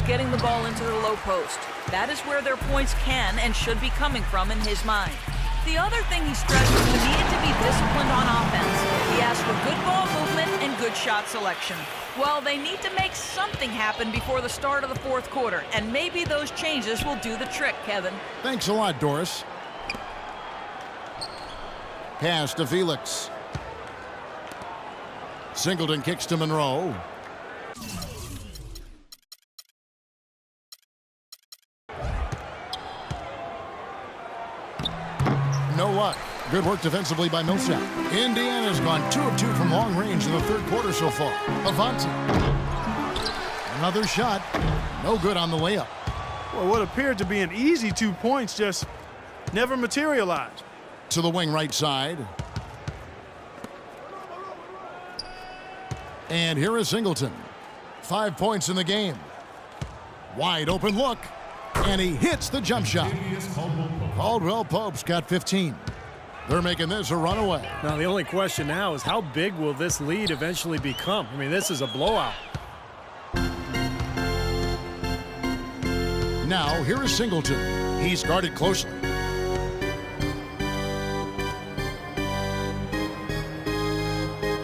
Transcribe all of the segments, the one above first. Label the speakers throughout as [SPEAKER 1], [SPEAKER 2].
[SPEAKER 1] getting the ball into the low post. That is where their points can and should be coming from in his mind. The other thing he stressed was the need to be disciplined on offense. He asked for good ball movement and good shot selection. Well, they need to make something happen before the start of the fourth quarter, and maybe those changes will do the trick, Kevin.
[SPEAKER 2] Thanks a lot, Doris. Pass to Felix. Singleton kicks to Monroe. No luck. Good work defensively by Millsap. Indiana's gone 2 of 2 from long range in the third quarter so far. Avanti. Another shot. No good on the layup.
[SPEAKER 3] Well, what appeared to be an easy 2 points just never materialized.
[SPEAKER 2] To the wing right side. And here is Singleton. 5 points in the game. Wide open look. And he hits the jump shot. Caldwell Pope's got 15. They're making this a runaway.
[SPEAKER 4] Now, the only question now is how big will this lead eventually become? I mean, this is a blowout.
[SPEAKER 2] Now, here is Singleton. He's guarded closely.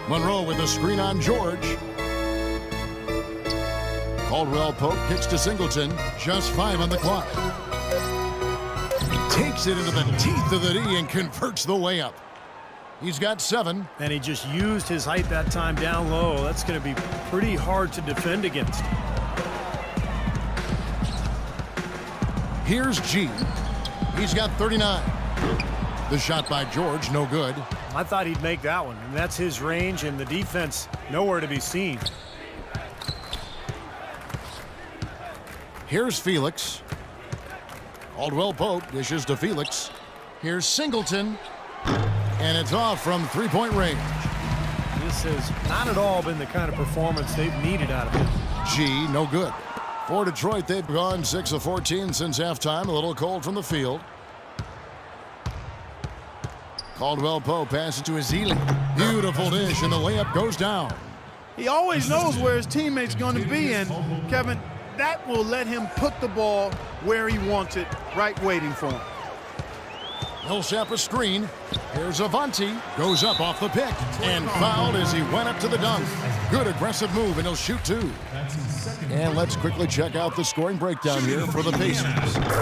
[SPEAKER 2] Monroe with a screen on George. Caldwell Pope kicks to Singleton. Just 5 on the clock. Takes it into the teeth of the D and converts the layup. He's got 7.
[SPEAKER 4] And he just used his height that time down low. That's going to be pretty hard to defend against.
[SPEAKER 2] Here's G. He's got 39. The shot by George, no good.
[SPEAKER 4] I thought he'd make that one. And that's his range, and the defense nowhere to be seen.
[SPEAKER 2] Here's Felix. Caldwell Pope dishes to Felix. Here's Singleton. And it's off from three-point range.
[SPEAKER 4] This has not at all been the kind of performance they've needed out of him.
[SPEAKER 2] G, no good. For Detroit, they've gone 6 of 14 since halftime. A little cold from the field. Caldwell Pope passes to Ezeli. Beautiful dish, and the layup goes down.
[SPEAKER 3] He always knows where his teammate's going to be, and Kevin, that will let him put the ball where he wants it, right waiting for him.
[SPEAKER 2] Millsap a screen. Here's Avanti. Goes up off the pick and fouled as he went up to the dunk. Good aggressive move, and he'll shoot 2. And let's quickly check out the scoring breakdown here for the Pacers.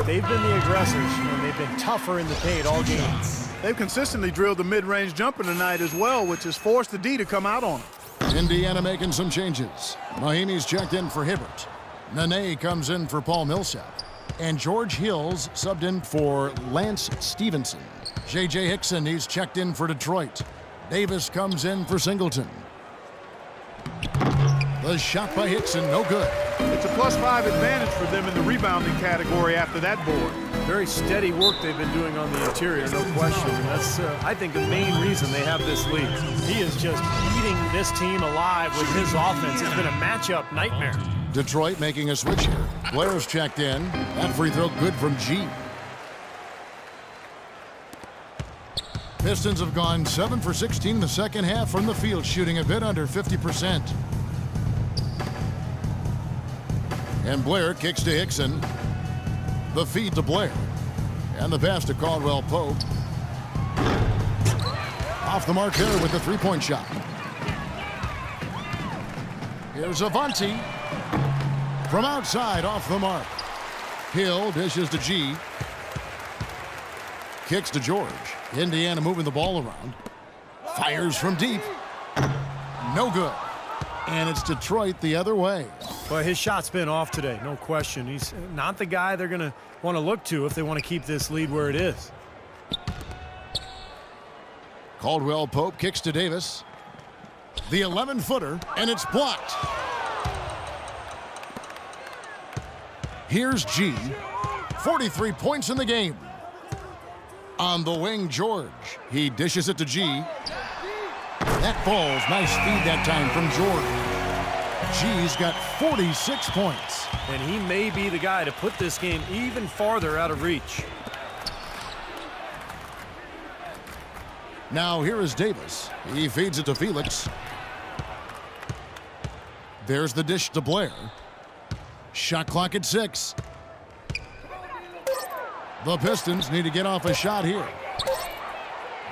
[SPEAKER 4] They've been the aggressors, and they've been tougher in the paint all game.
[SPEAKER 3] They've consistently drilled the mid-range jumper tonight as well, which has forced the D to come out on him.
[SPEAKER 2] Indiana making some changes. Mahinmi's checked in for Hibbert. Nene comes in for Paul Millsap. And George Hills subbed in for Lance Stevenson. J.J. Hickson, he's checked in for Detroit. Davis comes in for Singleton. The shot by Hickson, no good.
[SPEAKER 3] It's a +5 advantage for them in the rebounding category after that board.
[SPEAKER 4] Very steady work they've been doing on the interior, no question. And that's, I think, the main reason they have this lead. He is just eating this team alive with his offense. It's been a matchup nightmare.
[SPEAKER 2] Detroit making a switch here. Blair's checked in. That free throw good from G. Pistons have gone 7 for 16 in the second half from the field, shooting a bit under 50%. And Blair kicks to Hickson. The feed to Blair. And the pass to Caldwell Pope. Off the mark there with the three-point shot. Here's Avanti. From outside, off the mark. Hill dishes to G. Kicks to George. Indiana moving the ball around. Fires from deep. No good. And it's Detroit the other way.
[SPEAKER 4] Well, his shot's been off today, no question. He's not the guy they're going to want to look to if they want to keep this lead where it is.
[SPEAKER 2] Caldwell Pope kicks to Davis. The 11-footer, and it's blocked. Here's G. 43 points in the game. On the wing, George. He dishes it to G. That falls. Nice feed that time from George. G's got 46 points.
[SPEAKER 4] And he may be the guy to put this game even farther out of reach.
[SPEAKER 2] Now here is Davis. He feeds it to Felix. There's the dish to Blair. Shot clock at 6. The Pistons need to get off a shot here.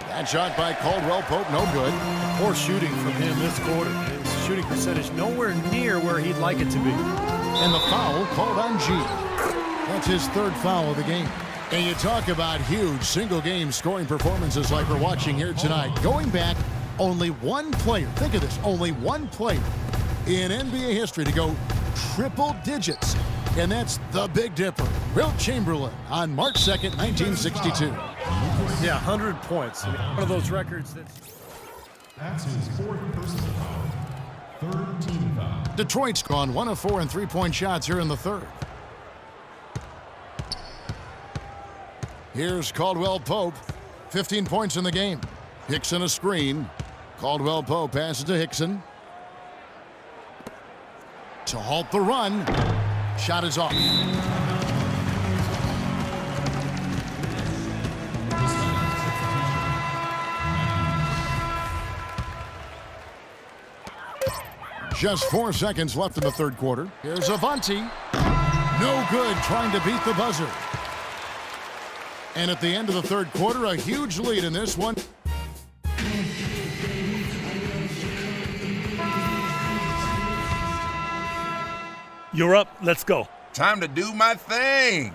[SPEAKER 2] That shot by Caldwell Pope, no good.
[SPEAKER 4] Poor shooting from him this quarter. His shooting percentage nowhere near where he'd like it to be.
[SPEAKER 2] And the foul called on G. That's his 3rd foul of the game. And you talk about huge single-game scoring performances like we're watching here tonight. Going back, only one player, think of this, only one player in NBA history to go triple digits. And that's the Big Dipper, Wilt Chamberlain, on March 2nd, 1962.
[SPEAKER 4] Yeah, 100 points. I mean, one of those records
[SPEAKER 5] That's his 4th personal foul. 3rd team foul.
[SPEAKER 2] Detroit's gone 1 of 4 in three-point shots here in the 3rd. Here's Caldwell Pope, 15 points in the game. Hickson a screen. Caldwell Pope passes to Hickson. To halt the run. Shot is off. Just 4 seconds left in the 3rd quarter. Here's Avanti. No good, trying to beat the buzzer. And at the end of the 3rd quarter, a huge lead in this one.
[SPEAKER 6] You're up. Let's go.
[SPEAKER 7] Time to do my thing.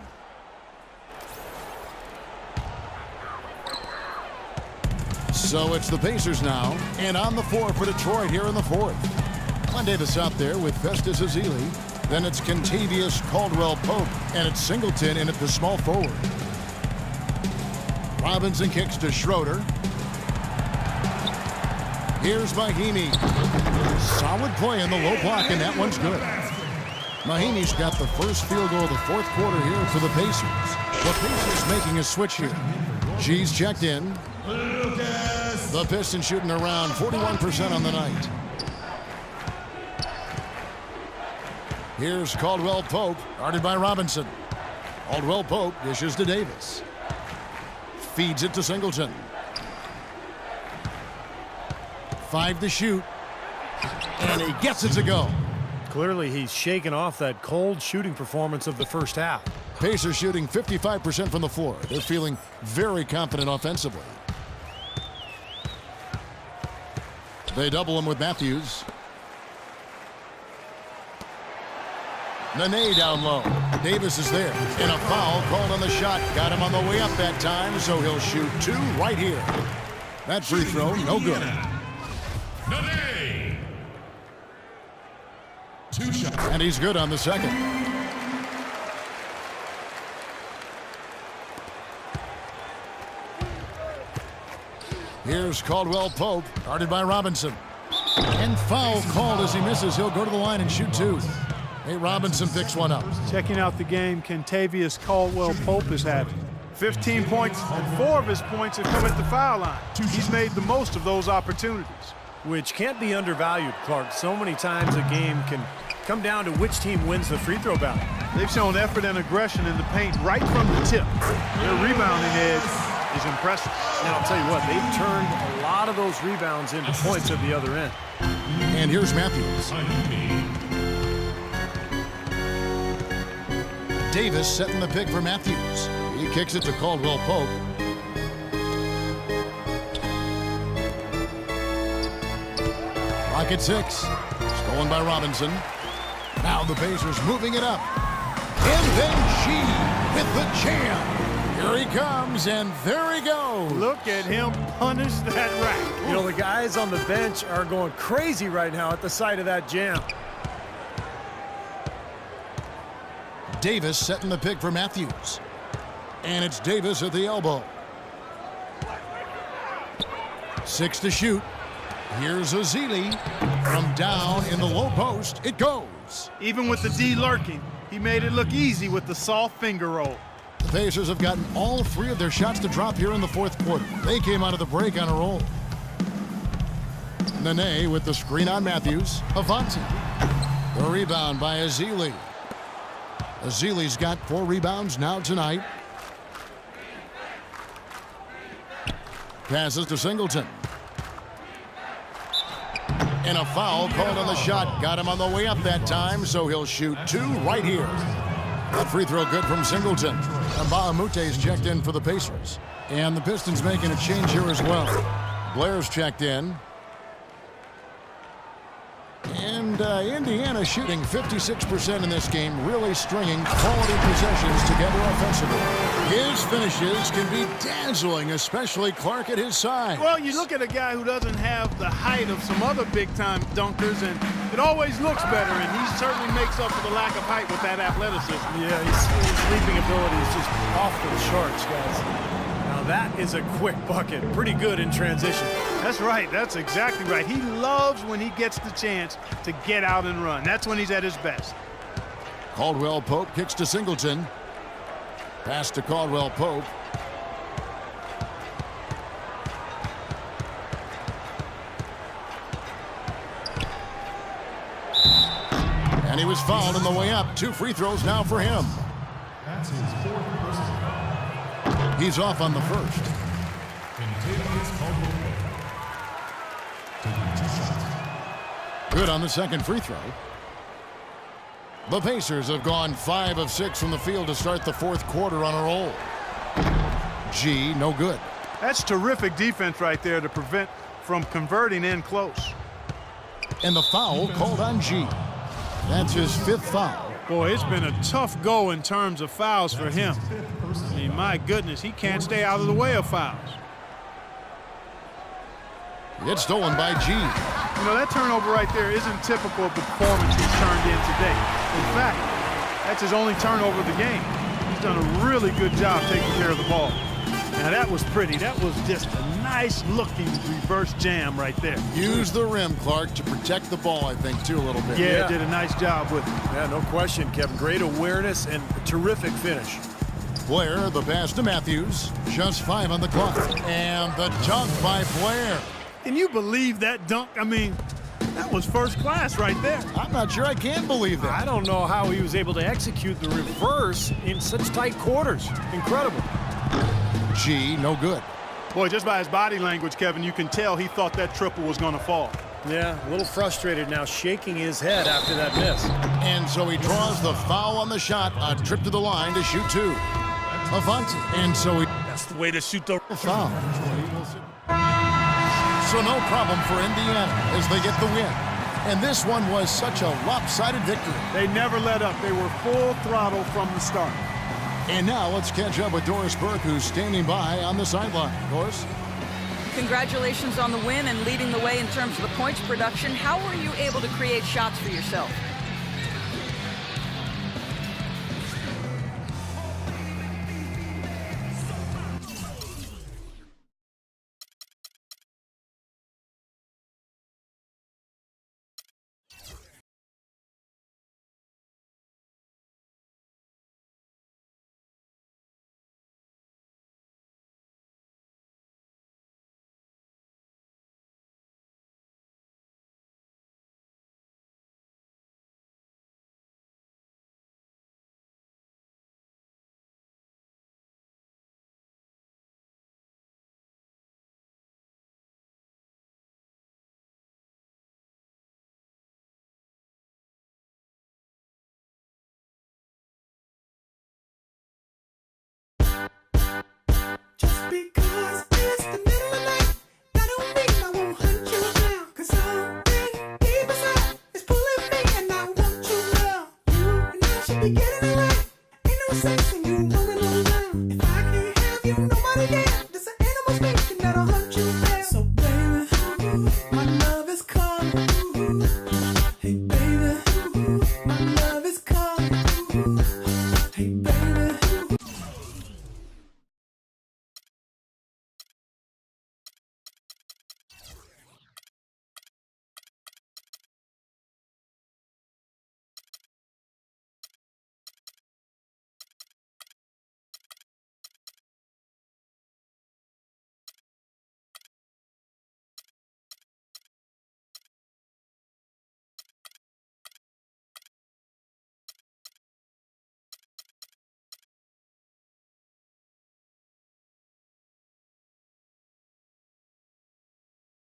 [SPEAKER 2] So it's the Pacers now, and on the floor for Detroit here in the 4th. Glenn Davis out there with Festus Ezeli. Then it's Kentavious Caldwell Pope, and it's Singleton in at the small forward. Robinson kicks to Schroeder. Here's Mahinmi. Solid play in the low block, and that one's good. Mahinmi's got the first field goal of the 4th quarter here for the Pacers. The Pacers making a switch here. G's checked in. The Pistons shooting around 41% on the night. Here's Caldwell Pope, guarded by Robinson. Caldwell Pope dishes to Davis. Feeds it to Singleton. 5 to shoot. And he gets it to go.
[SPEAKER 4] Clearly, he's shaken off that cold shooting performance of the first half.
[SPEAKER 2] Pacers shooting 55% from the floor. They're feeling very confident offensively. They double him with Matthews. Nene down low. Davis is there. And a foul called on the shot. Got him on the way up that time, so he'll shoot 2 right here. That free throw, no good.
[SPEAKER 5] Nene. 2 shots.
[SPEAKER 2] And he's good on the second. Here's Caldwell Pope, guarded by Robinson. And foul called as he misses. He'll go to the line and shoot 2. Hey, Robinson picks one up.
[SPEAKER 3] Checking out the game Kentavious Caldwell Pope is having. 15 points, and 4 of his points have come at the foul line. He's made the most of those opportunities.
[SPEAKER 4] Which can't be undervalued, Clark. So many times a game can come down to which team wins the free throw battle.
[SPEAKER 3] They've shown effort and aggression in the paint right from the tip. Their rebounding edge is impressive.
[SPEAKER 4] Now, I'll tell you what, they've turned a lot of those rebounds into points at the other end.
[SPEAKER 2] And here's Matthews. Davis setting the pick for Matthews. He kicks it to Caldwell Pope. Clock at 6. Stolen by Robinson. Now the Pacers moving it up. And then G with the jam. Here he comes, and there he goes.
[SPEAKER 3] Look at him punish that rack.
[SPEAKER 4] You know, the guys on the bench are going crazy right now at the sight of that jam.
[SPEAKER 2] Davis setting the pick for Matthews. And it's Davis at the elbow. 6 to shoot. Here's Ezeli from down in the low post. It goes.
[SPEAKER 3] Even with the D lurking, he made it look easy with the soft finger roll.
[SPEAKER 2] The Pacers have gotten all 3 of their shots to drop here in the 4th quarter. They came out of the break on a roll. Nene with the screen on Matthews. Avanti. The rebound by Ezeli. Ezeli's got 4 rebounds now tonight. Passes to Singleton. And a foul called on the shot. Got him on the way up that time, so he'll shoot 2 right here. That free throw good from Singleton. And Baamute's checked in for the Pacers. And the Pistons making a change here as well. Blair's checked in. And Indiana shooting 56% in this game, really stringing quality possessions together offensively. His finishes can be dazzling, especially Clark at his side.
[SPEAKER 3] Well, you look at a guy who doesn't have the height of some other big-time dunkers, and it always looks better, and he certainly makes up for the lack of height with that athleticism.
[SPEAKER 4] Yeah, his leaping ability is just off the charts, guys. Now that is a quick bucket. Pretty good in transition.
[SPEAKER 3] That's right. That's exactly right. He loves when he gets the chance to get out and run. That's when he's at his best.
[SPEAKER 2] Caldwell Pope kicks to Singleton. Pass to Caldwell Pope. And he was fouled on the way up. 2 free throws now for him.
[SPEAKER 5] That's his 4th personal foul.
[SPEAKER 2] He's off on the first.
[SPEAKER 5] Kentavious Caldwell-Pope. Taking 2 shots.
[SPEAKER 2] Good on the second free throw. The Pacers have gone 5 of 6 from the field to start the 4th quarter on a roll. G, no good.
[SPEAKER 3] That's terrific defense right there to prevent from converting in close.
[SPEAKER 2] And the foul called on G. That's his 5th foul.
[SPEAKER 3] Boy, it's been a tough go in terms of fouls for him. I mean, my goodness, he can't stay out of the way of fouls.
[SPEAKER 2] It's stolen by G.
[SPEAKER 3] You know, that turnover right there isn't typical of the performance he's turned in today. In fact, that's his only turnover of the game. He's done a really good job taking care of the ball. Now, that was pretty. That was just a nice-looking reverse jam right there.
[SPEAKER 2] Use the rim, Clark, to protect the ball, I think, too, a little bit.
[SPEAKER 3] Yeah, did a nice job with it.
[SPEAKER 4] Yeah, no question, Kevin. Great awareness and a terrific finish.
[SPEAKER 2] Blair, the pass to Matthews. Just 5 on the clock. And the dunk by Blair.
[SPEAKER 3] Can you believe that dunk? I mean, that was first class right there.
[SPEAKER 2] I'm not sure I can believe that.
[SPEAKER 4] I don't know how he was able to execute the reverse in such tight quarters. Incredible.
[SPEAKER 2] G, no good.
[SPEAKER 3] Boy, just by his body language, Kevin, you can tell he thought that triple was going to fall.
[SPEAKER 4] Yeah, a little frustrated now, shaking his head after that miss.
[SPEAKER 2] And so he draws the foul on the shot. A trip to the line to shoot 2. Avante. And so he...
[SPEAKER 6] That's the way to shoot the
[SPEAKER 2] foul. So no problem for Indiana as they get the win. And this one was such a lopsided victory.
[SPEAKER 3] They never let up. They were full throttle from the start.
[SPEAKER 2] And now let's catch up with Doris Burke, who's standing by on the sideline. Doris?
[SPEAKER 1] Congratulations on the win and leading the way in terms of the points production. How were you able to create shots for yourself?
[SPEAKER 8] Just because it's the middle of the night, that don't mean I won't hunt you down. 'Cause something deep inside is pulling me and I want you now. You and I should be getting away. Ain't no sense in you rolling on down. If I